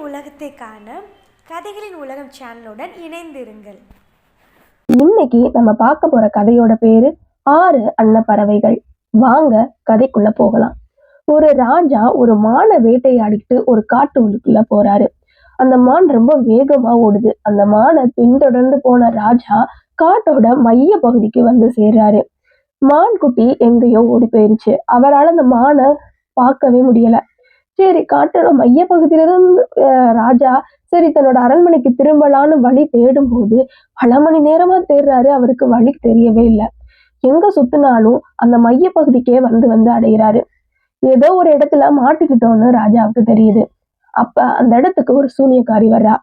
உலகத்தை காண கதைகளின் உலகம் சேனலுடன் இணைந்திருங்கள். இன்னைக்கு நம்ம பார்க்க போற கதையோட பேரு 6 அன்னப்பறவைகள். வாங்க கதைக்குள்ள போகலாம். ஒரு ராஜா ஒரு மானை வேட்டையாடிட்டு ஒரு காட்டு உள்ளுக்குள்ள போறாரு. அந்த மான் ரொம்ப வேகமா ஓடுது. அந்த மானை பின்தொடர்ந்து போன ராஜா காட்டோட மைய பகுதிக்கு வந்து சேர்றாரு. மான் குட்டி எங்கேயோ ஓடி போயிருச்சு. அவரால் அந்த மானை பார்க்கவே முடியல. சரி, காட்டோட மைய பகுதியில இருந்து ராஜா சரி தன்னோட அரண்மனைக்கு திரும்பலான்னு வழி தேடும் போது பல மணி நேரமா தேடுறாரு. அவருக்கு வழி தெரியவே இல்லை. எங்க சுத்தினாலும் அந்த மைய பகுதிக்கே வந்து வந்து அடைகிறாரு. ஏதோ ஒரு இடத்துல மாட்டிக்கிட்டோன்னு ராஜாவுக்கு தெரியுது. அப்ப அந்த இடத்துக்கு ஒரு சூனியக்காரி வர்றா.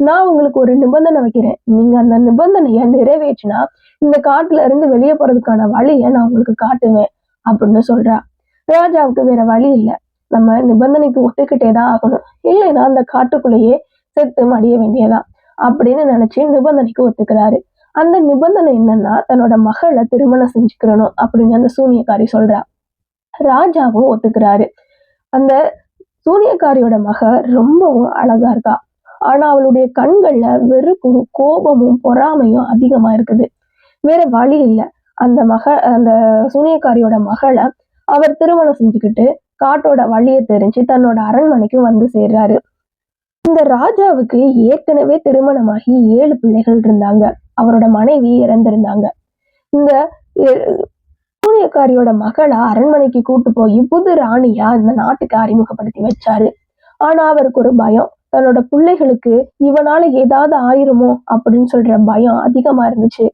நான் உங்களுக்கு ஒரு நிபந்தனை வைக்கிறேன். நீங்க அந்த நிபந்தனைய நிறைவேற்றினா இந்த காட்டுல இருந்து வெளியே போறதுக்கான வழியை நான் உங்களுக்கு காட்டுவேன் அப்படின்னு சொல்றா. ராஜாவுக்கு வேற வழி இல்லை. நம்ம நிபந்தனைக்கு ஒத்துக்கிட்டே தான் ஆகணும். இல்லைன்னா அந்த காட்டுக்குள்ளேயே செத்து மடிய வேண்டியதான் அப்படின்னு நினைச்சு நிபந்தனைக்கு ஒத்துக்கிறாரு. அந்த நிபந்தனை என்னன்னா, தன்னோட மகளை திருமணம் செஞ்சுக்கிறணும் அப்படின்னு அந்த சூனியக்காரி சொல்றா. ராஜாவும் ஒத்துக்கிறாரு. அந்த சூனியக்காரியோட மக ரொம்பவும் அழகா இருக்கா. ஆனா அவளுடைய கண்கள்ல வெறுப்பும் கோபமும் பொறாமையும் அதிகமா இருக்குது. வேற வழி இல்லை. அந்த சூனியக்காரியோட மகளை அவர் திருமணம் செஞ்சுக்கிட்டு காட்டோட வழியை தெரிஞ்சு தன்னோட அரண்மனைக்கு வந்து சேர்றாரு. இந்த ராஜாவுக்கு ஏற்கனவே திருமணமாகி 7 பிள்ளைகள் இருந்தாங்க. அவரோட மனைவி இறந்திருந்தாங்க. இந்த சூனியக்காரியோட மகளை அரண்மனைக்கு கூட்டு போய் புது ராணியா இந்த நாட்டுக்கு அறிமுகப்படுத்தி வச்சாரு. ஆனா அவருக்கு ஒரு பயம். தன்னோட பிள்ளைகளுக்கு இவனால ஏதாவது ஆயிருமோ அப்படின்னு சொல்ற பயம் அதிகமா இருந்துச்சு.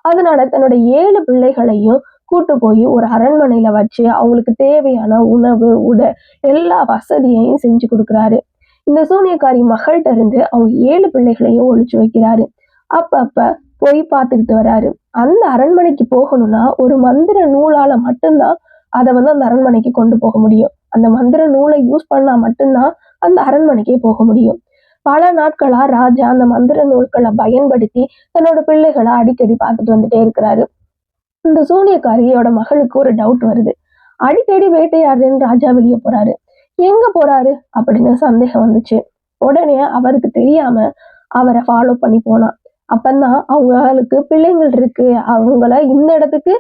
அதனால தன்னோட 7 பிள்ளைகளையும் கூட்டு போய் ஒரு அரண்மனையில வச்சு அவங்களுக்கு தேவையான உணவு, உடை எல்லா வசதியையும் செஞ்சு கொடுக்குறாரு. இந்த சூனியக்காரி மகள்கிட்ட இருந்து அவங்க 7 பிள்ளைகளையும் ஒழிச்சு வைக்கிறாரு. அப்ப போய் பார்த்துக்கிட்டு வராரு. அந்த அரண்மனைக்கு போகணும்னா ஒரு மந்திர நூலால மட்டும்தான் அதை அந்த அரண்மனைக்கு கொண்டு போக முடியும். அந்த மந்திர நூலை யூஸ் பண்ணா மட்டும்தான் அந்த அரண்மனைக்கே போக முடியும். பல நாட்களா ராஜா அந்த மந்திர நூல்களை பயன்படுத்தி தன்னோட பிள்ளைகளை அடிக்கடி பார்த்துட்டு வந்துட்டே இருக்கிறாரு. இந்த சூனியக்காரியோட மகளுக்கு ஒரு டவுட் வருது. அடிக்கடி வேட்டையாடுறேன்னு ராஜா வெளியே போறாரு. எங்க போறாரு அப்படின்னு சந்தேகம் வந்துச்சு. உடனே அவருக்கு தெரியாம அவரை ஃபாலோ பண்ணி போனான். அப்பந்தான் அவங்களுக்கு பிள்ளைங்கள் இருக்கு, அவங்கள இந்த இடத்துக்கு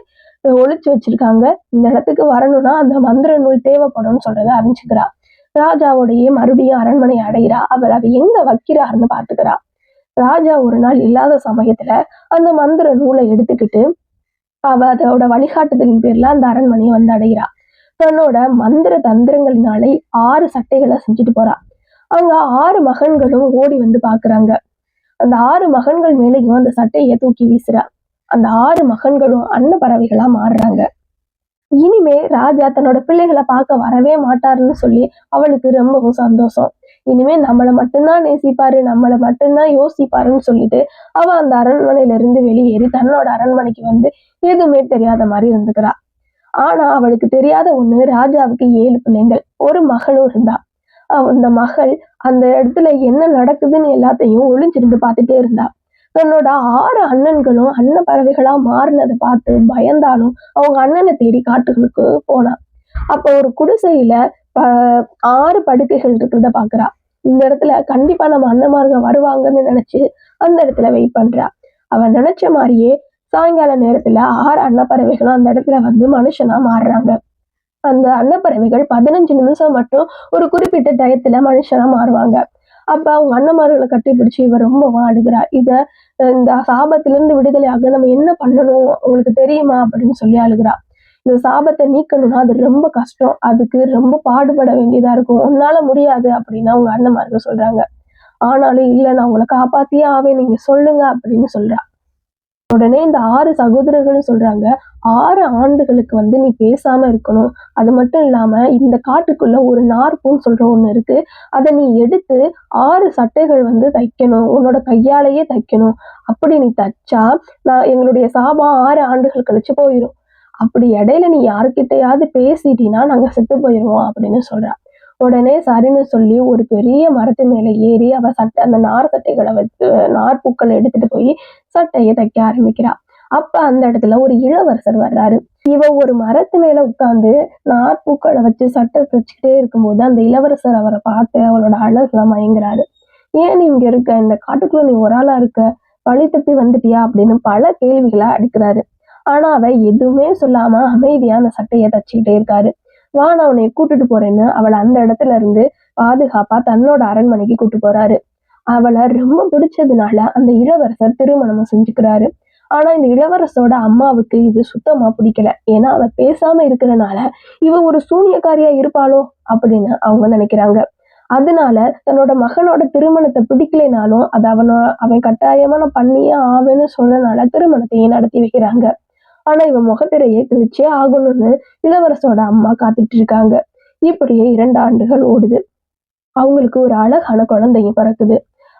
ஒளிச்சு வச்சிருக்காங்க, இந்த இடத்துக்கு வரணும்னா அந்த மந்திர நூல் தேவைப்படும்னு சொல்றத அறிஞ்சுக்கிறா. ராஜாவோடையே மறுபடியும் அரண்மனை அடைகிறா. அவர் அதை எங்க வைக்கிறாருன்னு பாத்துக்கிறா. ராஜா ஒரு நாள் இல்லாத சமயத்துல அந்த மந்திர நூலை எடுத்துக்கிட்டு அவ அதோட வழிகாட்டுதலின் பேர்ல அந்த அரண்மனையை வந்து அடைகிறா. தன்னோட மந்திர தந்திரங்களினாலே 6 சட்டைகளை செஞ்சுட்டு போறா. அங்க 6 மகன்களும் ஓடி வந்து பாக்குறாங்க. அந்த 6 மகன்கள் மேலேயும் அந்த சட்டையை தூக்கி வீசுறா. அந்த 6 மகன்களும் அன்னப்பறவைகளா மாறுறாங்க. இனிமே ராஜா தன்னோட பிள்ளைகளை பார்க்க வரவே மாட்டாருன்னு சொல்லி அவளுக்கு ரொம்பவும் சந்தோஷம். இனிமே நம்மளை மட்டும்தான் நேசிப்பாரு, நம்மளை மட்டும்தான் யோசிப்பாருன்னு சொல்லிட்டு அவ அந்த அரண்மனையில இருந்து வெளியேறி தன்னோட அரண்மனைக்கு வந்து எதுவுமே தெரியாத மாதிரி இருந்துக்கிறா. ஆனா அவளுக்கு தெரியாத ஒண்ணு, ராஜாவுக்கு 7 பிள்ளைங்கள், ஒரு மகளும் இருந்தா. அந்த மகள் அந்த இடத்துல என்ன நடக்குதுன்னு எல்லாத்தையும் ஒளிஞ்சிருந்து பார்த்துட்டே இருந்தா. தன்னோட 6 அண்ணன்களும் அன்ன பறவைகளா மாறினதை பார்த்து பயந்தாலும் அவங்க அண்ணனை தேடி காட்டுகளுக்கு போனா. அப்ப ஒரு குடிசையில 6 படுக்கைகள் இருக்கிறத பாக்குறா. இந்த இடத்துல கண்டிப்பா நம்ம அண்ணன்மார்கள் வருவாங்கன்னு நினைச்சு அந்த இடத்துல வெயிட் பண்றா. அவன் நினைச்ச மாதிரியே சாயங்கால நேரத்துல 6 அன்னப்பறவைகளும் அந்த இடத்துல வந்து மனுஷனா மாறுறாங்க. அந்த அன்னப்பறவைகள் 15 நிமிஷம் மட்டும் ஒரு குறிப்பிட்ட டயத்துல மனுஷனா மாறுவாங்க. அப்ப அவங்க அண்ணன்மார்களை கட்டி பிடிச்சு இவ ரொம்பவும் அழுகிறா. இந்த சாபத்திலிருந்து விடுதலையாக நம்ம என்ன பண்ணணும் உங்களுக்கு தெரியுமா அப்படின்னு சொல்லி அழுகிறா. இந்த சாபத்தை நீக்கணும்னா அது ரொம்ப கஷ்டம், அதுக்கு ரொம்ப பாடுபட வேண்டியதா இருக்கும், உன்னால முடியாது அப்படின்னு அவங்க அண்ணன்மார்கள் சொல்றாங்க. ஆனாலும் இல்ல, நான் உங்களை காப்பாத்தியே ஆவே, நீங்க சொல்லுங்க அப்படின்னு சொல்றா. உடனே இந்த 6 சகோதரர்களும் சொல்றாங்க, 6 ஆண்டுகளுக்கு நீ பேசாம இருக்கணும். அது மட்டும் இல்லாம இந்த காட்டுக்குள்ள ஒரு நார்பூன்னு சொல்ற ஒண்ணு இருக்கு, அதை நீ எடுத்து 6 சட்டைகள் தைக்கணும், உன்னோட கையாலேயே தைக்கணும். அப்படி நீ தச்சா எங்களுடைய சாபம் 6 ஆண்டுகள் கழிச்சு போயிடும். அப்படி இடையில நீ யாருக்கிட்டையாவது பேசிட்டீன்னா நாங்க செத்து போயிடுவோம் அப்படின்னு சொல்றா. உடனே சரின்னு சொல்லி ஒரு பெரிய மரத்து மேல ஏறி அவ அந்த நார் சட்டைகளை நார் பூக்களை எடுத்துட்டு போய் சட்டையை தைக்க ஆரம்பிக்கிறா. அப்ப அந்த இடத்துல ஒரு இளவரசர் வர்றாரு. இவ ஒரு மரத்து மேல உட்கார்ந்து நாற்பூக்களை வச்சு சட்டை தச்சுக்கிட்டே இருக்கும்போது அந்த இளவரசர் அவரை பார்த்து அவளோட அழகுல மயங்குறாரு. ஏன் நீ இங்க இருக்க, இந்த காட்டுக்குள்ள நீ ஒரு ஆளா இருக்க, வழி தப்பி வந்துட்டியா அப்படின்னு பல கேள்விகளை அடிக்கிறாரு. ஆனா அவ எதுவுமே சொல்லாம அமைதியா அந்த சட்டையை தச்சுக்கிட்டே இருக்காரு. வா, நான் உன்னை கூட்டிட்டு போறேன்னு அவளை அந்த இடத்துல இருந்து பாதுகாப்பா தன்னோட அரண்மனைக்கு கூட்டு போறாரு. அவளை ரொம்ப பிடிச்சதுனால அந்த இளவரசர் திருமணமும் செஞ்சுக்கிறாரு. ஆனா இந்த இளவரசரோட அம்மாவுக்கு இது சுத்தமா பிடிக்கல. ஏன்னா அவ பேசாம இருக்கிறனால இவ ஒரு சூனியக்காரியா இருப்பாளோ அப்படின்னு அவங்க நினைக்கிறாங்க. அதனால தன்னோட மகனோட திருமணத்தை பிடிக்கலைனாலும் அது அவன் கட்டாயமா நான் பண்ணியே ஆவேன்னு சொன்னனால திருமணத்தையும் நடத்தி வைக்கிறாங்க. ஆனா இவன் முகத்திரையை கிழிச்சே ஆகணும்னு இளவரசோட அம்மா காத்துட்டு இருக்காங்க. இப்படியே 2 ஆண்டுகள் ஓடுது. அவங்களுக்கு ஒரு அழகான குழந்தையும் பிறக்குது.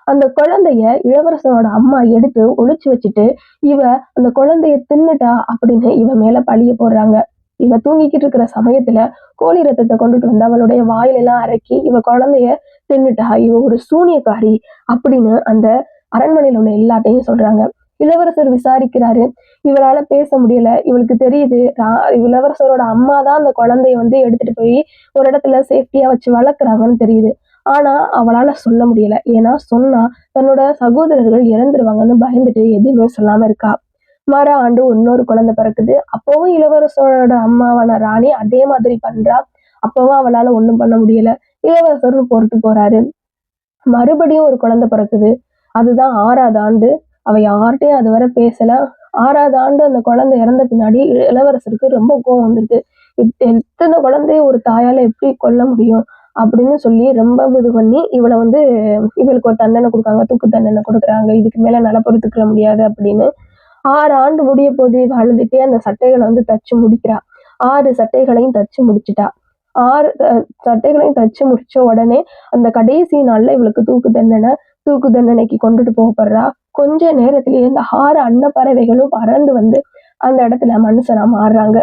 அந்த குழந்தைய இளவரசனோட அம்மா எடுத்து ஒளிச்சு வச்சுட்டு இவ அந்த குழந்தைய தின்னுட்டா அப்படின்னு இவ மேல பழிய போடுறாங்க. இவ தூங்கிக்கிட்டு இருக்கிற சமயத்துல கோழி ரத்தத்தை கொண்டுட்டு வந்து அவளுடைய வாயிலெல்லாம் அரைக்கி இவ குழந்தைய தின்னுட்டா, இவ ஒரு சூனியக்காரி அப்படின்னு அந்த அரண்மனையில உள்ள எல்லாத்தையும் சொல்றாங்க. இளவரசர் விசாரிக்கிறாரு. இவரால பேச முடியல. இவளுக்கு தெரியுது இளவரசரோட அம்மா தான் அந்த குழந்தைய வந்து எடுத்துட்டு போய் ஒரு இடத்துல சேஃப்டியா வச்சு வளர்க்குறாங்கன்னு தெரியுது. ஆனா அவளால சொல்ல முடியல. ஏன்னா சொன்னா தன்னோட சகோதரர்கள் இறந்துருவாங்கன்னு பயந்துட்டு எதுவுமே சொல்லாம இருக்கா. மறு ஆண்டு இன்னொரு குழந்தை பிறக்குது. அப்பவும் இளவரசரோட அம்மாவான ராணி அதே மாதிரி பண்றா. அப்பவும் அவளால ஒண்ணும் பண்ண முடியல. இளவரசரும் பொறுத்து போறாரு. மறுபடியும் ஒரு குழந்தை பிறக்குது. அதுதான் 6வது ஆண்டு. அவ யார்கிட்டயும் அதுவரை பேசல. 6வது ஆண்டு அந்த குழந்தை இறந்த பின்னாடி இளவரசருக்கு ரொம்ப கோவம் வந்துருக்கு. எத்தனை குழந்தைய ஒரு தாயால எப்படி கொல்ல முடியும் அப்படின்னு சொல்லி ரொம்ப இது பண்ணி இவளை வந்து இவளுக்கு ஒரு தண்டனை கொடுக்காங்க. தூக்கு தண்டனை கொடுக்குறாங்க. இதுக்கு மேல நல பொறுத்துக்க முடியாது அப்படின்னு. 6 ஆண்டு முடிய போது இவ அழுதுட்டே அந்த சட்டைகளை வந்து தச்சு முடிக்கிறா. 6 சட்டைகளையும் தச்சு முடிச்சிட்டா. 6 சட்டைகளையும் தச்சு முடிச்ச உடனே அந்த கடைசி நாள்ல இவளுக்கு தூக்கு தண்டனைக்கு கொண்டுட்டு போகப்படுறா. கொஞ்ச நேரத்திலேயே இந்த 6 அன்னப்பறவைகளும் பறந்து வந்து அந்த இடத்துல மனுஷனா மாறுறாங்க.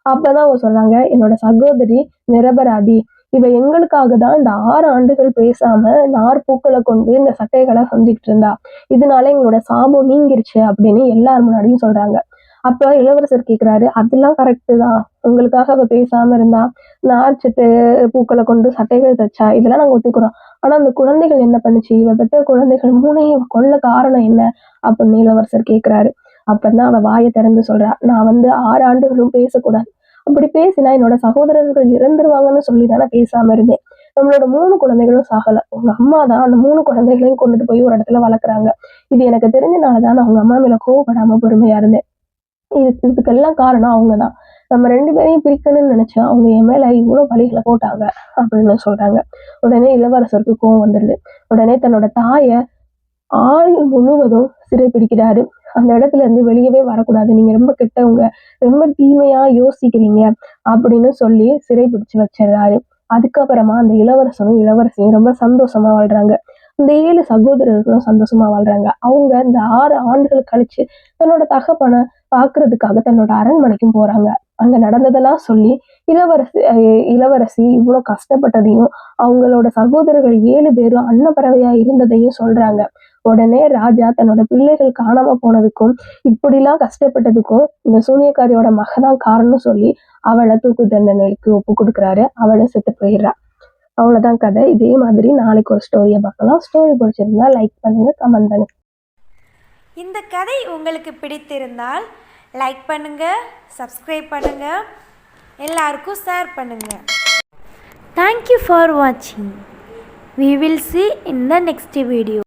அப்பதான் அவங்க சொல்றாங்க, என்னோட சகோதரி நிரபராதி. இவ எங்களுக்காக தான் இந்த 6 ஆண்டுகள் பேசாம நாற்பூக்களை கொண்டு இந்த சட்டைகளை செஞ்சுக்கிட்டு இருந்தா. இதனால எங்களோட சாபம் நீங்கிருச்சு அப்படின்னு எல்லார் முன்னாடியும் சொல்றாங்க. அப்ப இளவரசர் கேக்குறாரு, அதெல்லாம் கரெக்டு தான். உங்களுக்காக அவ பேசாம இருந்தா, நார்ச்சத்து பூக்களை கொண்டு சட்டைகள் தச்சா, இதெல்லாம் நாங்க ஒத்துக்கிறோம். ஆனா அந்த குழந்தைகள் என்ன பண்ணுச்சு, இவ பெற்ற குழந்தைகள் 3ஐயும் கொல்ல காரணம் என்ன அப்படின்னு இளவரசர் கேக்குறாரு. அப்பதான் அவ வாயை திறந்து சொல்றா, நான் வந்து 6 ஆண்டுகளும் பேசக்கூடாது. அப்படி பேசினா என்னோட சகோதரர்கள் இறந்துருவாங்கன்னு சொல்லி தானே பேசாம இருந்தேன். நம்மளோட 3 குழந்தைகளும் சாகல. உங்க அம்மா தான் அந்த 3 குழந்தைகளையும் கொண்டுட்டு போய் ஒரு இடத்துல வளர்க்குறாங்க. இது எனக்கு தெரிஞ்சனாலதான் நான் அவங்க அம்மா மேல கோவப்படாம பொறுமையா இருந்தேன். இதுக்கெல்லாம் காரணம் அவங்கதான். நம்ம 2 பேரையும் பிரிக்கணும்னு நினைச்சேன். அவங்க என் மேல இவ்வளவு பழிகளை போட்டாங்க அப்படின்னு சொல்றாங்க. உடனே இளவரசருக்கு கோவம் வந்துடுது. உடனே தன்னோட தாய ஆயுள் முழுவதும் சிறை பிடிக்கிறாரு. அந்த இடத்துல இருந்து வெளியவே வரக்கூடாது. நீங்க ரொம்ப கெட்டவங்க, ரொம்ப தீமையா யோசிக்கிறீங்க அப்படின்னு சொல்லி சிறை பிடிச்சு வச்சிடுறாரு. அதுக்கப்புறமா அந்த இளவரசரும் இளவரசியும் ரொம்ப சந்தோஷமா வாழ்றாங்க. இந்த 7 சகோதரர்களும் சந்தோஷமா வாழ்றாங்க. அவங்க இந்த 6 ஆண்டுகள் கழிச்சு தன்னோட தகப்பனை பாக்குறதுக்காக தன்னோட அரண்மனைக்கும் போறாங்க. அங்க நடந்ததெல்லாம் சொல்லி இளவரசி இவ்வளவு கஷ்டப்பட்டதையும் அவங்களோட சகோதரர்கள் 7 பேரும் அன்னப்பறவையா இருந்ததையும் சொல்றாங்க. உடனே ராஜா தன்னோட பிள்ளைகள் காணாம போனதுக்கும் இப்படிலாம் கஷ்டப்பட்டதுக்கும் இந்த சூனியக்காரியோட மகதான் காரணம்னு சொல்லி அவளை தூக்கு தண்டனைக்கு ஒப்பு கொடுக்குறாரு. அவளை செத்து போயிடுறா. அவ்வளவுதான் கதை. இதே மாதிரி நாளைக்கு ஒரு ஸ்டோரியை பார்க்கலாம். ஸ்டோரி பிடிச்சிருந்தா லைக் பண்ணுங்க, கமெண்ட் பண்ணுங்க. இந்த கதை உங்களுக்கு பிடித்திருந்தால் லைக் பண்ணுங்க, சப்ஸ்கிரைப் பண்ணுங்க, எல்லாருக்கும் ஷேர் பண்ணுங்க. Thank you for watching. We will see in the next video.